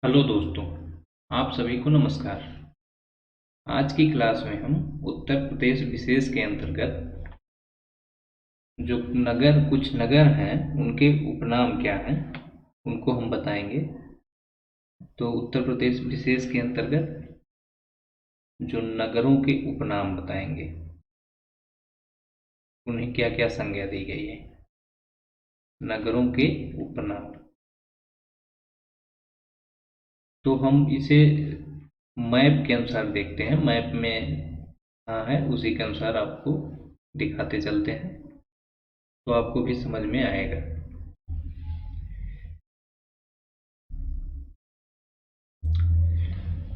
Hello दोस्तों, आप सभी को नमस्कार। आज की क्लास में हम उत्तर प्रदेश विशेष के अंतर्गत जो कुछ नगर हैं उनके उपनाम क्या हैं उनको हम बताएंगे। तो उत्तर प्रदेश विशेष के अंतर्गत जो नगरों के उपनाम बताएंगे, उन्हें क्या क्या संज्ञा दी गई है। नगरों के उपनाम, तो हम इसे मैप के अनुसार देखते हैं। मैप में हाँ है, उसी के अनुसार आपको दिखाते चलते हैं तो आपको भी समझ में आएगा।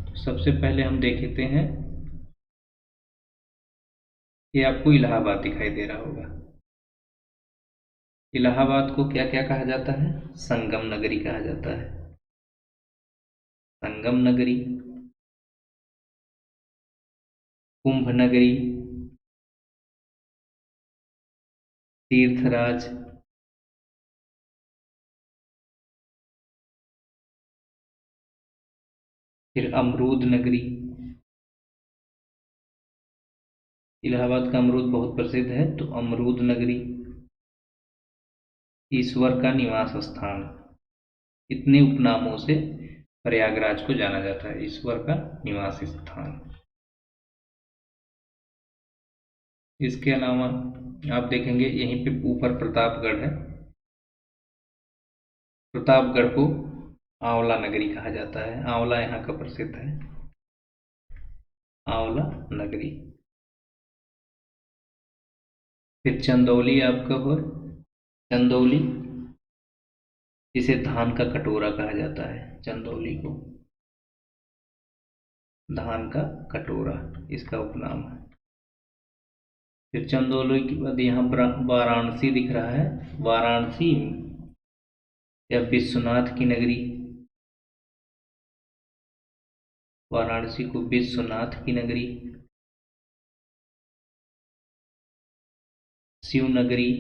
तो सबसे पहले हम देखते हैं, ये आपको इलाहाबाद दिखाई दे रहा होगा। इलाहाबाद को क्या क्या कहा जाता है? संगम नगरी कहा जाता है। संगम नगरी, कुंभ नगरी, तीर्थराज, फिर अमरूद नगरी। इलाहाबाद का अमरूद बहुत प्रसिद्ध है, तो अमरूद नगरी। ईश्वर का निवास स्थान, इतने उपनामों से प्रयागराज को जाना जाता है। ईश्वर का निवास स्थान। इसके अलावा आप देखेंगे यहीं पे ऊपर प्रतापगढ़ है। प्रतापगढ़ को आंवला नगरी कहा जाता है। आंवला यहाँ का प्रसिद्ध है। आंवला नगरी। फिर चंदौली आपका हो, चंदौली, इसे धान का कटोरा कहा जाता है। चंदौली को धान का कटोरा इसका उपनाम है। फिर चंदौली के बाद यहाँ वाराणसी दिख रहा है। वाराणसी या विश्वनाथ की नगरी। वाराणसी को विश्वनाथ की नगरी, शिव नगरी,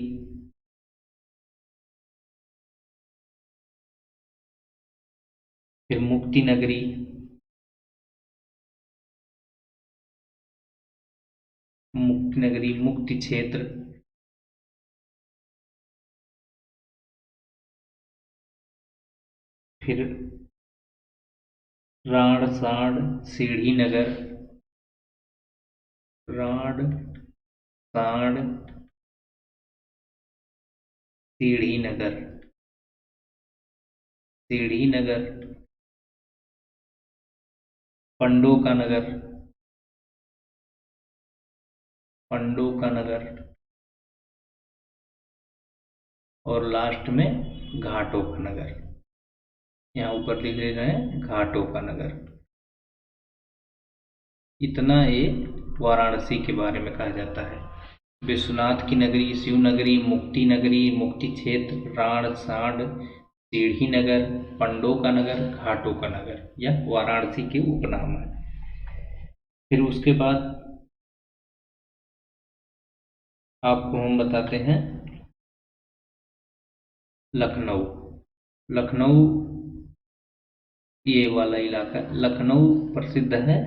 फिर मुक्ति नगरी, मुक्ति नगरी, मुक्ति क्षेत्र, फिर राण सांड सीढ़ी नगर। राण सांड सीढ़ी नगर, सीढ़ी नगर, पंडो का नगर, पंडो का नगर, और लास्ट में घाटों का नगर। यहाँ ऊपर लिख ले रहे हैं घाटों का नगर। इतना ये वाराणसी के बारे में कहा जाता है। विश्वनाथ की नगरी, शिव नगरी, मुक्ति नगरी, मुक्ति क्षेत्र, राण सांड, सीढ़ी नगर, पंडो का नगर, घाटों का नगर, यह वाराणसी के उपनाम है। फिर उसके बाद आपको हम बताते हैं लखनऊ। लखनऊ, ये वाला इलाका लखनऊ प्रसिद्ध है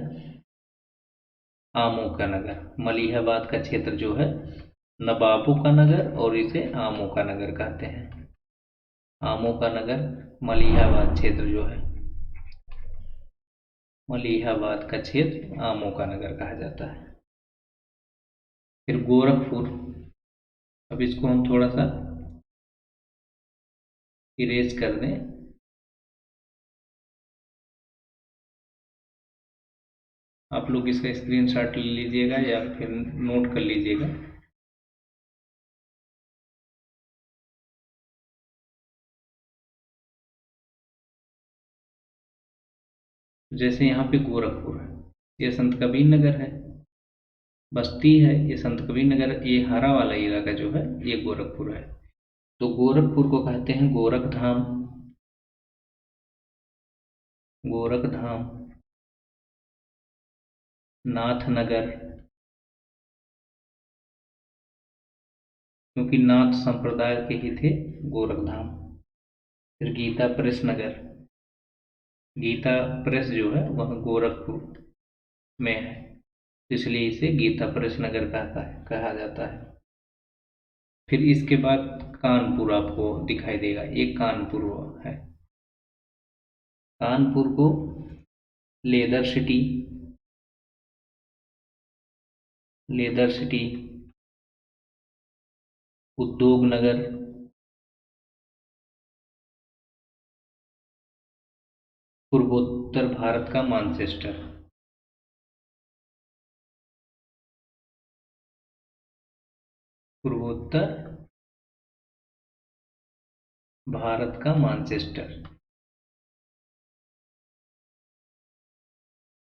आमों का नगर। मलिहाबाद का क्षेत्र जो है नवाबों का नगर, और इसे आमों का नगर कहते हैं। आमों का नगर मलिहाबाद क्षेत्र जो है, मलिहाबाद का क्षेत्र आमों का नगर कहा जाता है। फिर गोरखपुर, अब इसको हम थोड़ा सा इरेज कर दें। आप लोग इसका स्क्रीनशॉट ले लीजिएगा या फिर नोट कर लीजिएगा। जैसे यहाँ पे गोरखपुर है, ये संत कबीर नगर है। बस्ती है, ये संत कबीर नगर। ये हरा वाला इलाका जो है ये गोरखपुर है। तो गोरखपुर को कहते हैं गोरखधाम। गोरखधाम, नाथनगर, क्योंकि नाथ संप्रदाय के ही थे गोरखधाम। फिर गीता प्रेस नगर, गीता प्रेस जो है वह गोरखपुर में है, इसलिए इसे गीता प्रेस नगर कहा जाता है। फिर इसके बाद कानपुर आपको दिखाई देगा, ये कानपुर है। कानपुर को लेदर सिटी, उद्योग नगर, पूर्वोत्तर भारत का मानचेस्टर, पूर्वोत्तर भारत का मानचेस्टर।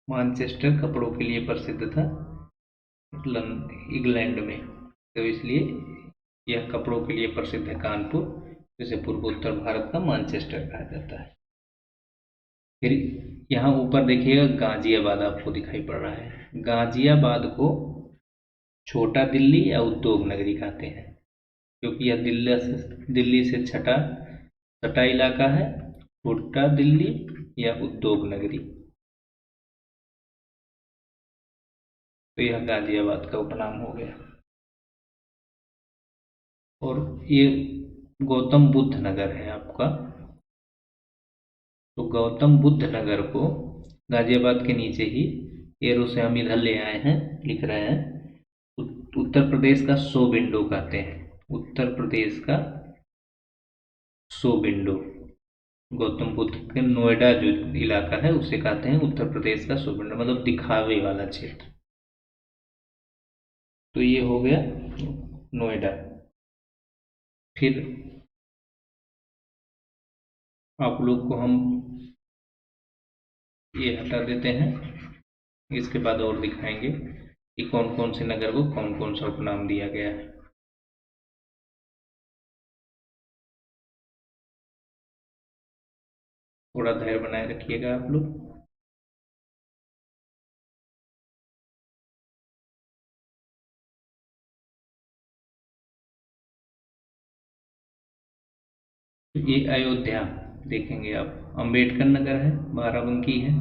मानचेस्टर कपड़ों के लिए प्रसिद्ध था इंग्लैंड में, तो इसलिए यह कपड़ों के लिए प्रसिद्ध है कानपुर, जिसे पूर्वोत्तर भारत का मानचेस्टर कहा जाता है। फिर यहाँ ऊपर देखिएगा गाजियाबाद आपको दिखाई पड़ रहा है। गाजियाबाद को छोटा दिल्ली या उद्योग नगरी कहते हैं, क्योंकि यह दिल्ली से छठा इलाका है। छोटा दिल्ली या उद्योग नगरी, तो यह गाजियाबाद का उपनाम हो गया। और ये गौतम बुद्ध नगर है आपका, तो गौतम बुद्ध नगर को गाजियाबाद के नीचे ही एरो से हम इधर ले आए हैं, लिख रहे हैं उत्तर प्रदेश का शोबिंडो कहते हैं। उत्तर प्रदेश का शोबिंडो, गौतम बुद्ध के नोएडा जो इलाका है उसे कहते हैं उत्तर प्रदेश का शोबिंडो, मतलब दिखावे वाला क्षेत्र। तो ये हो गया नोएडा। फिर आप लोग को हम ये हटा देते हैं, इसके बाद और दिखाएंगे कि कौन कौन से नगर को कौन कौन सा उपनाम दिया गया है। थोड़ा धैर्य बनाए रखिएगा आप लोग। ये अयोध्या देखेंगे आप, अंबेडकर नगर है, बाराबंकी है।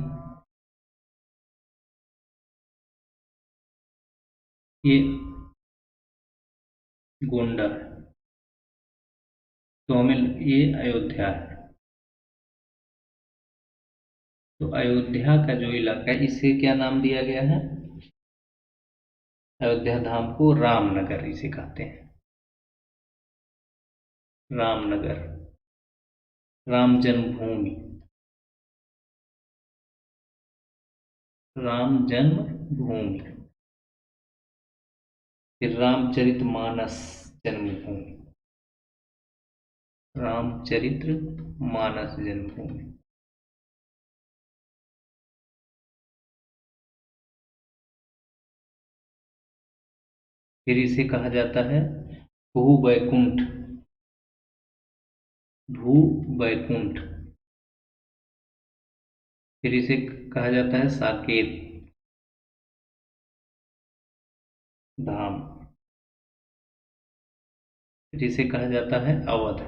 ये गोंडा है, तो हमें ये अयोध्या है। तो अयोध्या का जो इलाका है इसे क्या नाम दिया गया है? अयोध्या धाम को रामनगर इसे कहते हैं, रामनगर, राम जन्मभूमि, राम जन्मभूमि। फिर रामचरितमानस जन्मभूमि, रामचरित्र मानस जन्मभूमि। फिर इसे कहा जाता है भू वैकुंठ, भू वैकुंठ। फिर इसे कहा जाता है साकेत धाम। फिर इसे कहा जाता है अवध।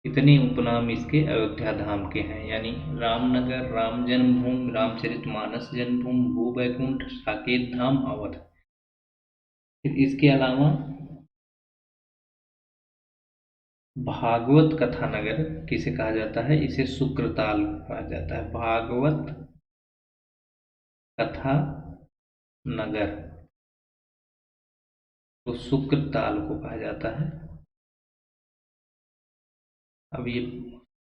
इतने उपनाम इसके अयोध्या धाम के हैं, यानी रामनगर, राम जन्मभूमि, रामचरितमानस जन्मभूमि, भू वैकुंठ, साकेत धाम, अवध। फिर इसके अलावा भागवत कथा नगर किसे कहा जाता है? इसे शुक्रताल कहा जाता है, भागवत कथा नगर, तो शुक्रताल को कहा जाता है। अब ये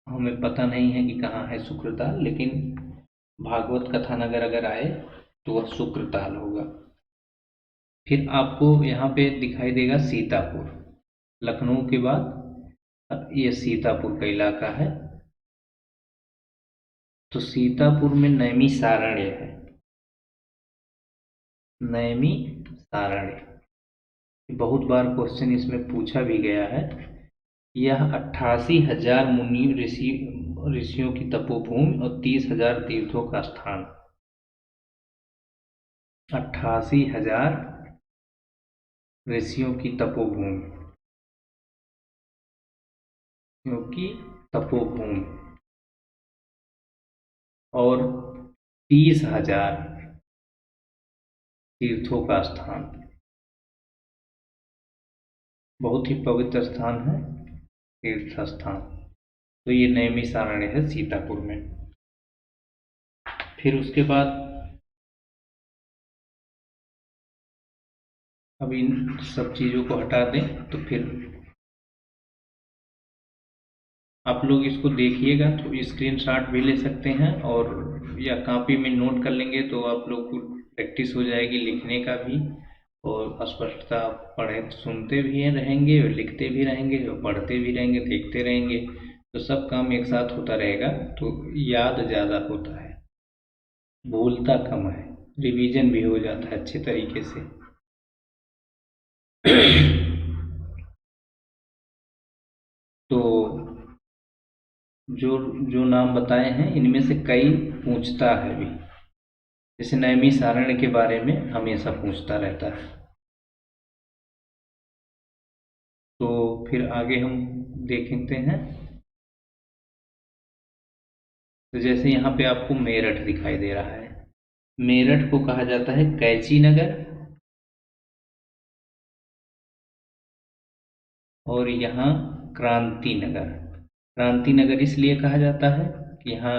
हमें पता नहीं है कि कहाँ है शुक्रताल, लेकिन भागवत कथा नगर अगर आए तो वह शुक्रताल होगा। फिर आपको यहाँ पे दिखाई देगा सीतापुर, लखनऊ के बाद ये सीतापुर का इलाका है। तो सीतापुर में नैमी सारण्य है, नैमी सारण्य, बहुत बार क्वेश्चन इसमें पूछा भी गया है। यह 88,000 मुनि ऋषियों की तपोभूमि और 30,000 तीर्थों का स्थान। 88,000 ऋषियों की तपोभूमि, क्योंकि तपोभूमि और 30,000 तीर्थों का स्थान। बहुत ही पवित्र स्थान है, तीर्थ स्थान। तो ये नैमिषारण्य है सीतापुर में। फिर उसके बाद अब इन सब चीज़ों को हटा दें तो फिर आप लोग इसको देखिएगा तो स्क्रीनशॉट भी ले सकते हैं, और या कॉपी में नोट कर लेंगे तो आप लोग को प्रैक्टिस हो जाएगी लिखने का भी, और स्पष्टता पढ़े सुनते भी रहेंगे और लिखते भी रहेंगे और पढ़ते भी रहेंगे, देखते रहेंगे, तो सब काम एक साथ होता रहेगा तो याद ज़्यादा होता है, भूलता कम है, रिवीजन भी हो जाता है अच्छे तरीके से। तो जो जो नाम बताए हैं इनमें से कई पूछता है भी, जैसे नैमिषारण्य के बारे में हमेशा पूछता रहता है। तो फिर आगे हम देखते हैं। तो जैसे यहाँ पे आपको मेरठ दिखाई दे रहा है, मेरठ को कहा जाता है कैची नगर, और यहाँ क्रांति नगर। क्रांति नगर इसलिए कहा जाता है कि यहाँ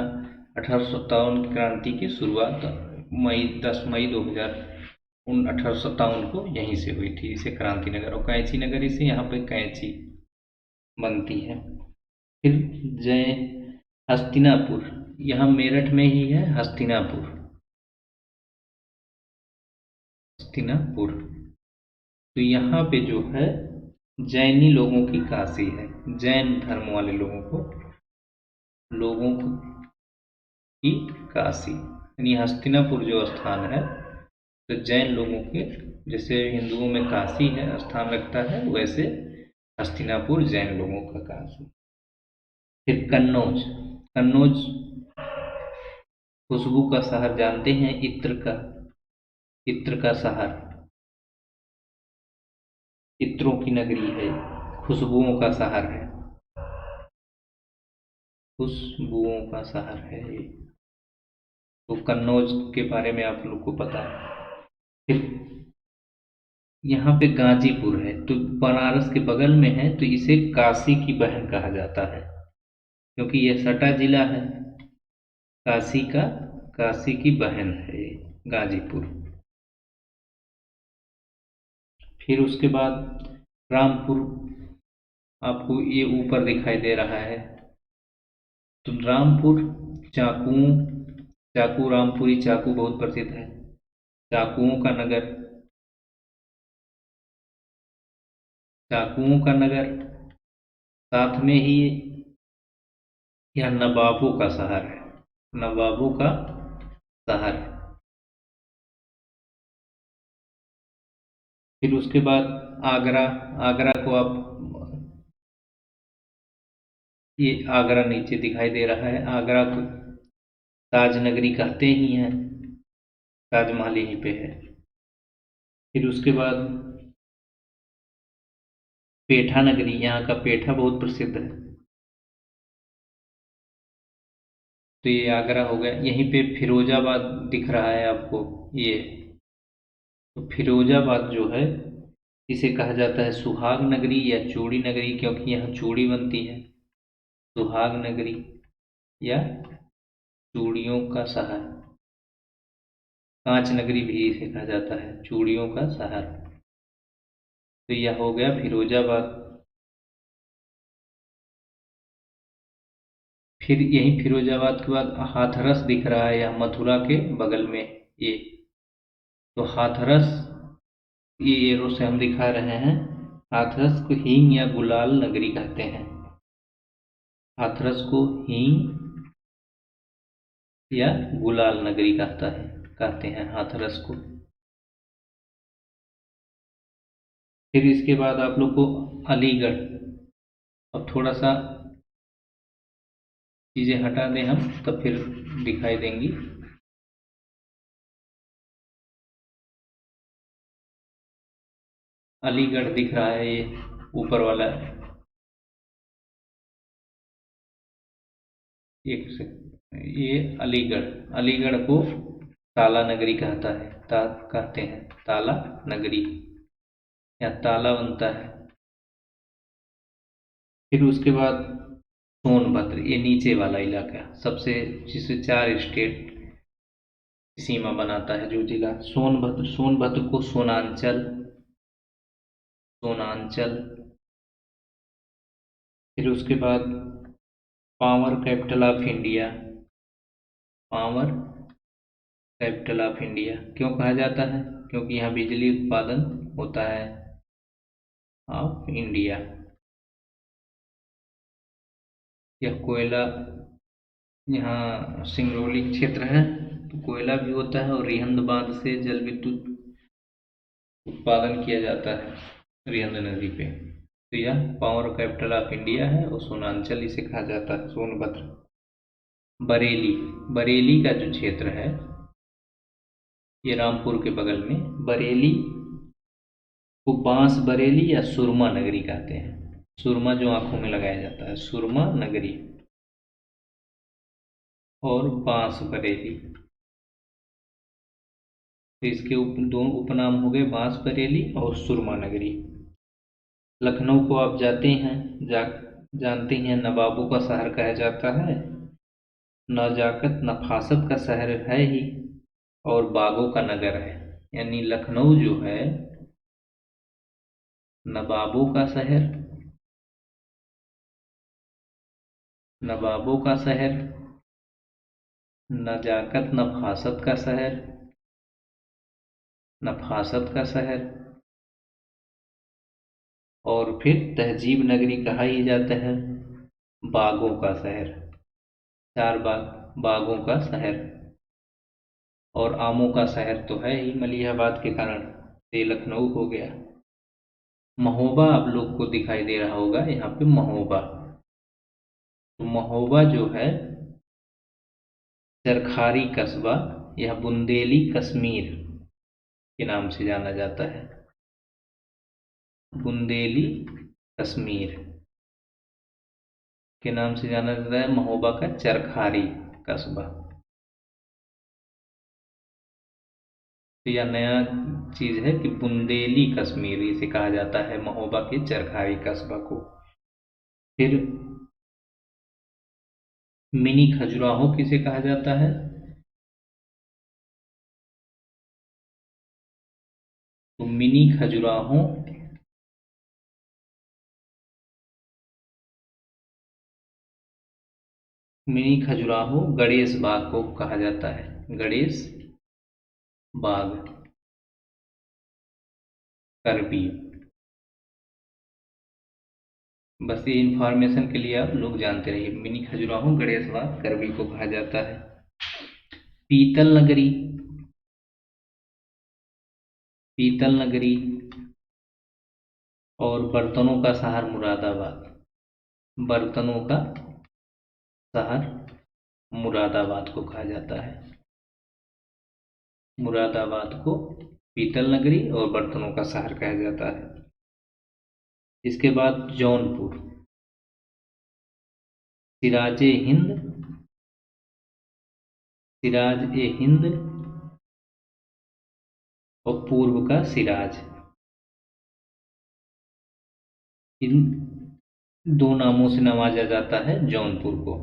1857 की क्रांति की शुरुआत 10 मई 1857 को यहीं से हुई थी, इसे क्रांति नगर, और कैंची नगर इसे यहाँ पे कैंची बनती है। फिर जय हस्तिनापुर, यहाँ मेरठ में ही है हस्तिनापुर। हस्तिनापुर तो यहाँ पे जो है जैनी लोगों की काशी है, जैन धर्म वाले लोगों की काशी, यानी हस्तिनापुर जो स्थान है तो जैन लोगों के, जैसे हिंदुओं में काशी है स्थान रखता है, वैसे हस्तिनापुर जैन लोगों का काशी। फिर कन्नौज, कन्नौज खुशबू का शहर जानते हैं, इत्र का शहर, इत्रों की नगरी है, खुशबुओं का शहर है, खुशबुओं का शहर है ये। तो कन्नौज के बारे में आप लोग को पता है। फिर यहाँ पे गाजीपुर है, तो बनारस के बगल में है, तो इसे काशी की बहन कहा जाता है, क्योंकि यह सटा जिला है, काशी की बहन है ये गाजीपुर। फिर उसके बाद रामपुर, आपको ये ऊपर दिखाई दे रहा है, तो रामपुर चाकू रामपुरी चाकू बहुत प्रसिद्ध है, चाकुओं का नगर, चाकुओं का नगर, साथ में ही यह नवाबों का शहर है, नवाबों का शहर है। फिर उसके बाद आगरा, आगरा को आप, ये आगरा नीचे दिखाई दे रहा है, आगरा को ताज नगरी कहते ही हैं, ताजमहल यहीं पे है। फिर उसके बाद पेठा नगरी, यहाँ का पेठा बहुत प्रसिद्ध है, तो ये आगरा हो गया। यहीं पे फिरोजाबाद दिख रहा है आपको ये, तो फिरोजाबाद जो है इसे कहा जाता है सुहाग नगरी या चूड़ी नगरी, क्योंकि यहाँ चूड़ी बनती है, सुहाग नगरी या चूड़ियों का शहर, कांच नगरी भी इसे कहा जाता है, चूड़ियों का शहर। तो यह हो गया फिरोजाबाद। फिर यही फिरोजाबाद के बाद हाथरस दिख रहा है, या मथुरा के बगल में ये, तो हाथरस, ये एरो से हम दिखा रहे हैं, हाथरस को हींग या गुलाल नगरी कहते हैं, हाथरस को हींग या गुलाल नगरी कहते हैं हाथरस को। फिर इसके बाद आप लोग को अलीगढ़, अब थोड़ा सा चीज़ें हटा दें हम तब फिर दिखाई देंगी। अलीगढ़ दिख रहा है ये ऊपर वाला, एक से ये अलीगढ़, अलीगढ़ को ताला नगरी कहते हैं, ताला नगरी या ताला बनता है। फिर उसके बाद सोनभद्र, ये नीचे वाला इलाका सबसे, जिसे 4 स्टेट सीमा बनाता है जो जिला सोनभद्र, सोनभद्र को सोनांचल, सोनांचल। फिर उसके बाद power capital of India, power capital of India क्यों कहा जाता है? क्योंकि यहाँ बिजली उत्पादन होता है ऑफ इंडिया। यह कोयला, यहाँ सिंगरौली क्षेत्र है तो कोयला भी होता है, और रिहंद बांध से जल विद्युत उत्पादन किया जाता है रिहंद नदी पे। तो यह पावर कैपिटल ऑफ इंडिया है और सोनांचल इसे कहा जाता है, सोनभद्र। बरेली, बरेली का जो क्षेत्र है ये रामपुर के बगल में, बरेली को बांस बरेली या सुरमा नगरी कहते हैं। सुरमा जो आंखों में लगाया जाता है, सुरमा नगरी और बांस बरेली। तो इसके दो उपनाम हो गए, बांस बरेली और सुरमा नगरी। लखनऊ को आप जानते हैं नवाबों का शहर कहा जाता है, नजाकत नफासत का शहर है ही, और बागों का नगर है। यानी लखनऊ जो है नवाबों का शहर, नवाबों का शहर, नजाकत नफासत का शहर, नफासत का शहर, और फिर तहजीब नगरी कहा ही जाता है, बागों का शहर, 4 बागों का शहर। और आमों का शहर तो है ही मलिहाबाद के कारण, ये लखनऊ हो गया। महोबा आप लोग को दिखाई दे रहा होगा यहाँ पे, महोबा। तो महोबा जो है चरखारी कस्बा या बुंदेली कश्मीर के नाम से जाना जाता है, बुंदेली कश्मीर के नाम से जाना जाता है महोबा का चरखारी कस्बा। तो यह नया चीज है कि बुंदेली कश्मीर इसे कहा जाता है, महोबा के चरखारी कस्बा को। फिर मिनी खजुराहो किसे कहा जाता है? तो मिनी खजुराहो गणेश बाग को कहा जाता है, गणेश बाग, करबी। बस ये इंफॉर्मेशन के लिए आप लोग जानते रहिए, मिनी खजुराहो गणेश बाग करबी को कहा जाता है। पीतल नगरी, पीतल नगरी और बर्तनों का शहर मुरादाबाद, बर्तनों का शहर मुरादाबाद को कहा जाता है, मुरादाबाद को पीतल नगरी और बर्तनों का शहर कहा जाता है। इसके बाद जौनपुर, सिराज ए हिंद, सिराज ए हिंद और पूर्व का सिराज, इन 2 नामों से नवाजा जाता है जौनपुर को।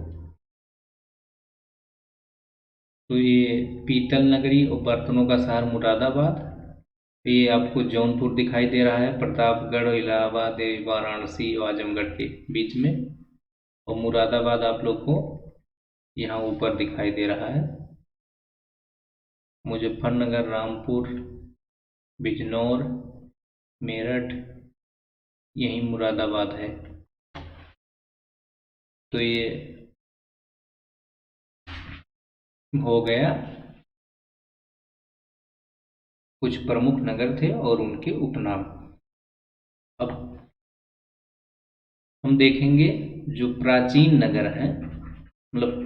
तो ये पीतल नगरी और बर्तनों का शहर मुरादाबाद, ये आपको जौनपुर दिखाई दे रहा है प्रतापगढ़, इलाहाबाद, वाराणसी और आजमगढ़ के बीच में, और मुरादाबाद आप लोग को यहाँ ऊपर दिखाई दे रहा है। मुजफ्फरनगर, रामपुर, बिजनौर, मेरठ, यही मुरादाबाद है। तो ये हो गया कुछ प्रमुख नगर थे और उनके उपनाम। अब हम देखेंगे जो प्राचीन नगर हैं, मतलब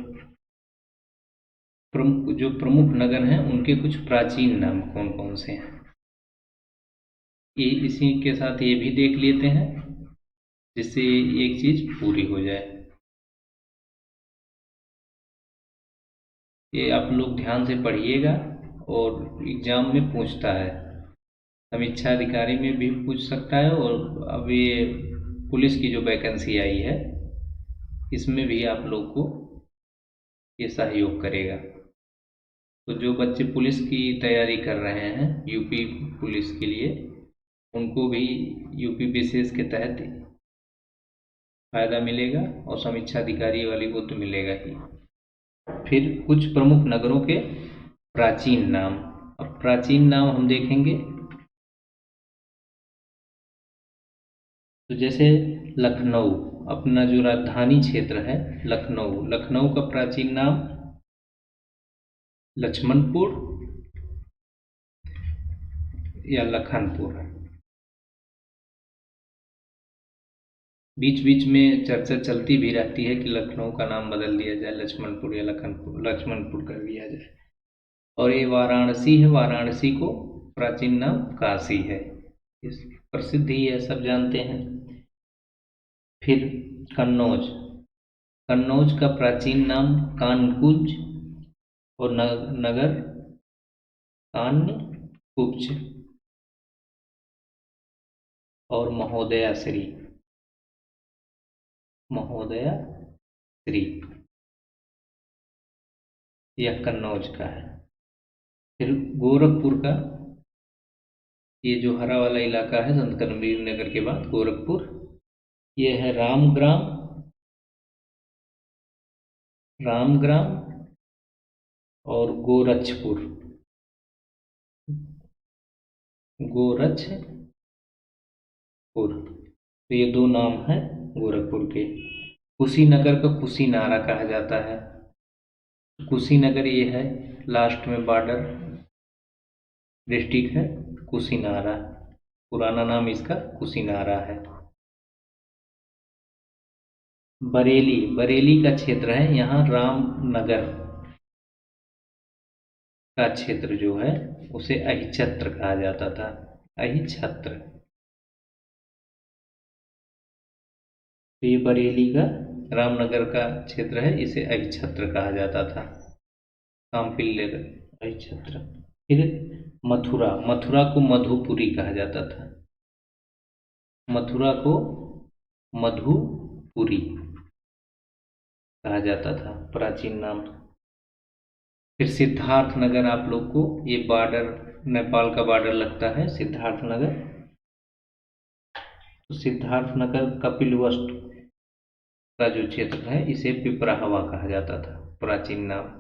जो प्रमुख नगर हैं उनके कुछ प्राचीन नाम कौन कौन से हैं, ये इसी के साथ ये भी देख लेते हैं जिससे एक चीज पूरी हो जाए। ये आप लोग ध्यान से पढ़िएगा और एग्जाम में पूछता है। समीक्षा अधिकारी में भी पूछ सकता है, और अब ये पुलिस की जो वैकेंसी आई है इसमें भी आप लोग को ये सहयोग करेगा। तो जो बच्चे पुलिस की तैयारी कर रहे हैं यूपी पुलिस के लिए, उनको भी यूपी विशेष के तहत फायदा मिलेगा, और समीक्षा अधिकारी वाली को तो मिलेगा ही। फिर कुछ प्रमुख नगरों के प्राचीन नाम। अब प्राचीन नाम हम देखेंगे तो जैसे लखनऊ, अपना जो राजधानी क्षेत्र है लखनऊ, लखनऊ का प्राचीन नाम लक्ष्मणपुर या लखनपुर। बीच बीच में चर्चा चलती भी रहती है कि लखनऊ का नाम बदल दिया जाए, लक्ष्मणपुर या लक्ष्मणपुर कर दिया जाए। और ये वाराणसी है, वाराणसी को प्राचीन नाम काशी है, इस प्रसिद्ध ही है, सब जानते हैं। फिर कन्नौज, कन्नौज का प्राचीन नाम कानकुज और नगर कान्यकुब्ज और महोदया श्री, महोदया श्री, यह कन्नौज का है। फिर गोरखपुर का, ये जो हरा वाला इलाका है संत कबीर नगर के बाद गोरखपुर, ये है रामग्राम, रामग्राम और गोरक्षपुर, गोरक्षपुर। तो ये दो नाम हैं गोरखपुर के। कुशीनगर को कुशीनारा कहा जाता है। कुशीनगर ये है लास्ट में बॉर्डर डिस्ट्रिक्ट है कुशीनारा, पुराना नाम इसका कुशीनारा है। बरेली, बरेली का क्षेत्र है, यहाँ रामनगर का क्षेत्र जो है उसे अहिछत्र कहा जाता था, अहिछत्र। तो ये बरेली का रामनगर का क्षेत्र है, इसे अहिछत्र कहा जाता था, कामपिल्ले अहिछत्र। फिर मथुरा, मथुरा को मधुपुरी कहा जाता था, मथुरा को मधुपुरी कहा जाता था, प्राचीन नाम। फिर सिद्धार्थ नगर, आप लोग को ये बॉर्डर नेपाल का बॉर्डर लगता है सिद्धार्थ नगर, तो सिद्धार्थ नगर कपिलवस्तु का जो क्षेत्र है इसे पिपराहवा कहा जाता था, प्राचीन नाम।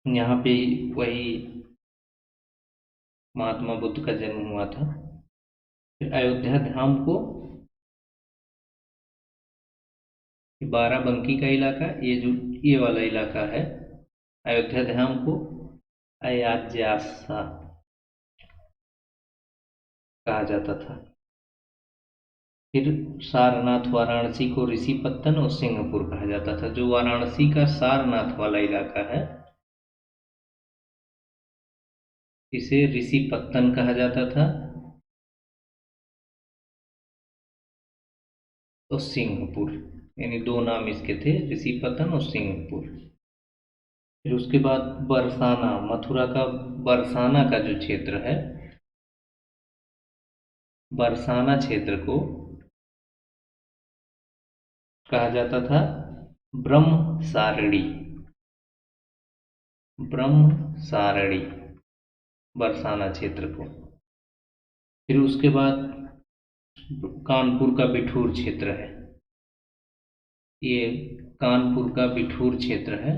यहाँ पे वही महात्मा बुद्ध का जन्म हुआ था। फिर अयोध्या धाम को, बाराबंकी का इलाका, ये जो ये वाला इलाका है, अयोध्या धाम को अयाज्यासा कहा जाता था। फिर सारनाथ वाराणसी को ऋषिपत्तन और सिंहपुर कहा जाता था। जो वाराणसी का सारनाथ वाला इलाका है इसे ऋषिपत्तन कहा जाता था और सिंहपुर, यानी दो नाम इसके थे, ऋषिपत्तन और सिंहपुर। फिर उसके बाद बरसाना, मथुरा का बरसाना का जो क्षेत्र है, बरसाना क्षेत्र को कहा जाता था ब्रह्मसारणी, ब्रह्मसारणी बरसाना क्षेत्र को। फिर उसके बाद कानपुर का बिठूर क्षेत्र है, ये कानपुर का बिठूर क्षेत्र है,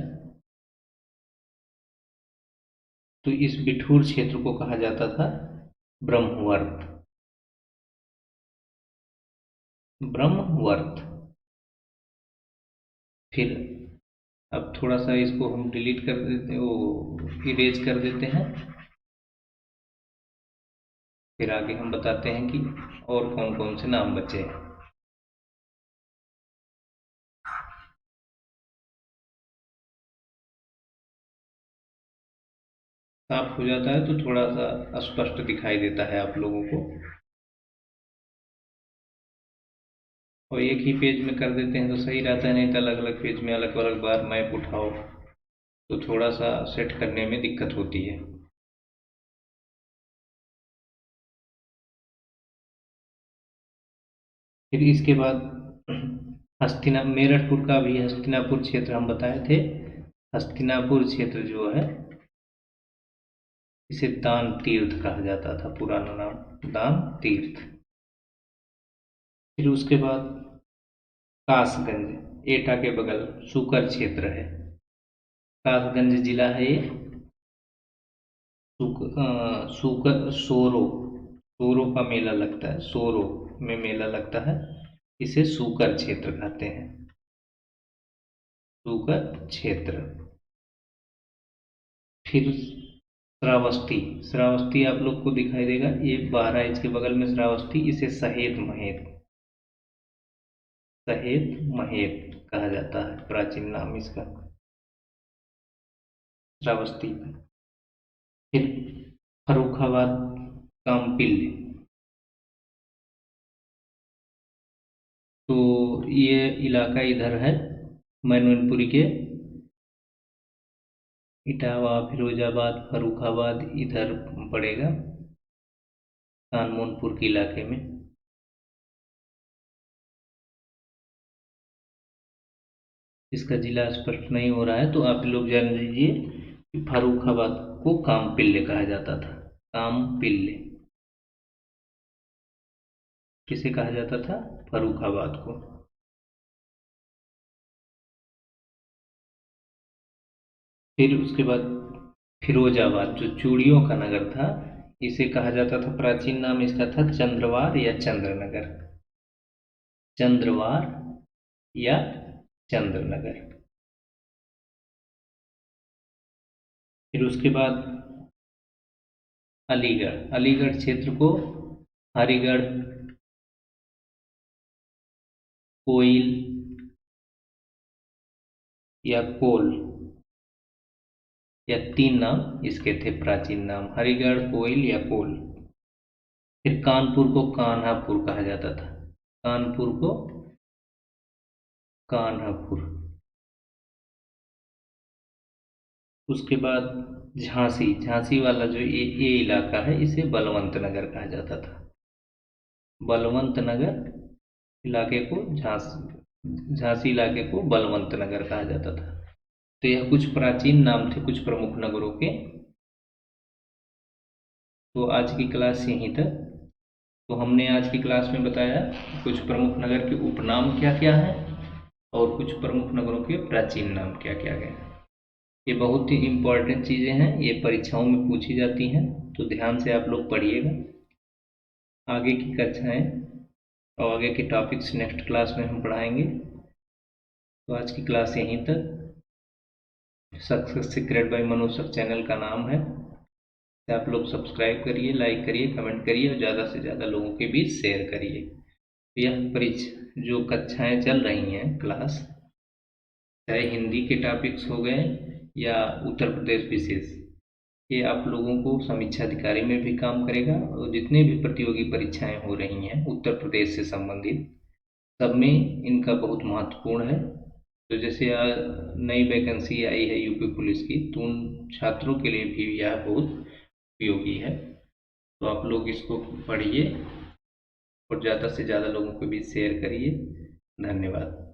तो इस बिठूर क्षेत्र को कहा जाता था ब्रह्मवर्त, ब्रह्मवर्त। फिर अब थोड़ा सा इसको हम डिलीट कर देते, वो इरेज कर देते हैं। फिर आगे हम बताते हैं कि और कौन कौन से नाम बचे हैं। साफ हो जाता है तो थोड़ा सा स्पष्ट दिखाई देता है आप लोगों को। और एक ही पेज में कर देते हैं तो सही रहता है, नहीं तो अलग अलग पेज में अलग अलग बार मैप उठाओ तो थोड़ा सा सेट करने में दिक्कत होती है। फिर इसके बाद मेरठपुर का भी हस्तिनापुर क्षेत्र हम बताए थे। हस्तिनापुर क्षेत्र जो है इसे दान तीर्थ कहा जाता था, पुराना नाम दान तीर्थ। फिर उसके बाद कासगंज एटा के बगल सुकर क्षेत्र है। कासगंज जिला है ये। सुकर सोरो सोरो का मेला लगता है, सोरो में मेला लगता है, इसे सुकर क्षेत्र कहते हैं, सुकर क्षेत्र। फिर श्रावस्ती, श्रावस्ती आप लोग को दिखाई देगा, ये 12 इसके बगल में श्रावस्ती, इसे सहेत महेत कहा जाता है, प्राचीन नाम इसका श्रावस्ती। फिर फर्रुखाबाद कामपिल, तो ये इलाका इधर है मैनपुरी के, इटावा फिरोजाबाद फर्रुखाबाद इधर पड़ेगा कानमोनपुर के इलाके में। इसका जिला स्पष्ट नहीं हो रहा है तो आप लोग जान लीजिए कि फर्रुखाबाद को कामपिल्ले कहा जाता था। कामपिल्ले किसे कहा जाता था? फर्रुखाबाद को। फिर उसके बाद फिरोजाबाद जो चूड़ियों का नगर था, इसे कहा जाता था, प्राचीन नाम इसका था चंद्रवार या चंद्रनगर, चंद्रवार या चंद्रनगर। फिर उसके बाद अलीगढ़, अलीगढ़ क्षेत्र को हरिगढ़, कोइल या कोल, या 3 नाम इसके थे प्राचीन नाम, हरिगढ़, कोइल या कोल। फिर कानपुर को कान्हापुर कहा जाता था, कानपुर को कान्हापुर। उसके बाद झांसी, झांसी वाला जो ये इलाका है इसे बलवंत नगर कहा जाता था, बलवंत नगर इलाके को झांसी इलाके को बलवंत नगर कहा जाता था। तो यह कुछ प्राचीन नाम थे कुछ प्रमुख नगरों के। तो आज की क्लास यहीं तक। तो हमने आज की क्लास में बताया कुछ प्रमुख नगर के उपनाम क्या क्या हैं और कुछ प्रमुख नगरों के प्राचीन नाम क्या क्या हैं। ये बहुत ही इम्पोर्टेंट चीज़ें हैं, ये परीक्षाओं में पूछी जाती हैं, तो ध्यान से आप लोग पढ़िएगा। आगे की कक्षाएं और आगे के टॉपिक्स नेक्स्ट क्लास में हम पढ़ाएंगे। तो आज की क्लास यहीं तक। Success secret by Manoj sir channel का नाम है, आप लोग सब्सक्राइब करिए, लाइक करिए, कमेंट करिए और ज़्यादा से ज़्यादा लोगों के बीच शेयर करिए। यह परीक्षा जो कक्षाएं चल रही हैं क्लास, चाहे हिंदी के टॉपिक्स हो गए या उत्तर प्रदेश विशेष, ये आप लोगों को समीक्षा अधिकारी में भी काम करेगा और जितने भी प्रतियोगी परीक्षाएं हो रही हैं उत्तर प्रदेश से संबंधित, सब में इनका बहुत महत्वपूर्ण है। तो जैसे नई वैकेंसी आई है यूपी पुलिस की, तो उन छात्रों के लिए भी यह बहुत उपयोगी है। तो आप लोग इसको पढ़िए और ज़्यादा से ज़्यादा लोगों के बीच शेयर करिए। धन्यवाद।